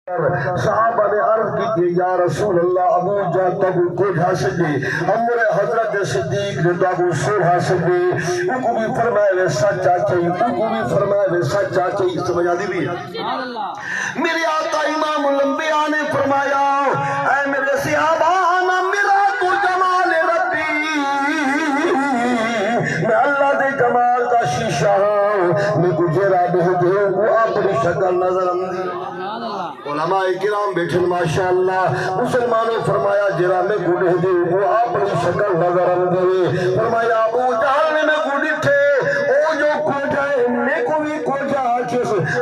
صحابہ نے عرض کی کہ یا رسول اللہ ابو جا تب کچھ حاصل دی امر حضرت صدیق نے تو ابو سور حاصل دی ان کو بھی فرمائے وہ سچا چاہیے ان کو بھی فرمائے وہ سچا چاہیے سمجھ آدھی بھی میرے آقا امام الانبیاء نے فرمایا اے میرے صحابہ انا میرات جمال ربی میں اللہ دے جمال کا شیشہ ہوں میں گجرا بہتے ہوں وہ اپنی شکل نظر اندھی علماء کرام بیٹھن ماشاءاللہ مسلمانوں فرمایا جرا میں گوڑے دے وہ اپنی شکل نظر اندھے فرمایا ابو جہل نے میں گوڑی تھے او جو کو جائے میں کوئی کو جا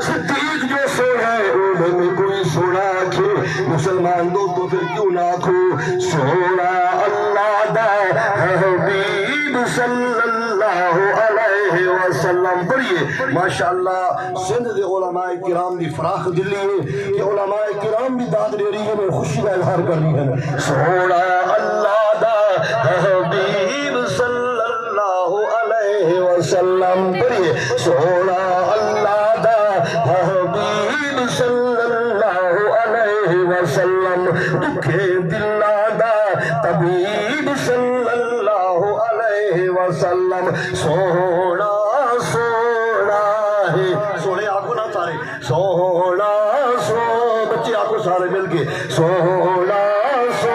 صدیق جو سو ہے او میں کوئی سوڑا آکھے مسلمان دوستو پھر کیوں نہ آکھو سوڑا اللہ دا حبیب صلی اللہ علیہ وسلم پڑھئے ماشاءاللہ سندھ دے علماء کرام دی فراخ دلی ہے کہ علماء کرام بھی داد دے رہی ہیں خوشی کا اظہار کر رہی ہیں سوڑا اللہ دا حبیب صلی اللہ علیہ وسلم پڑھئے سوڑا اللہ دا حبیب صلی اللہ علیہ وسلم دکھے دلہ دا طبیب صلی اللہ علیہ وسلم سوڑا سوڑا ہے سوڑے آنکھوں نہ سارے سوڑا سو بچے آنکھوں سارے مل کے سوڑا سو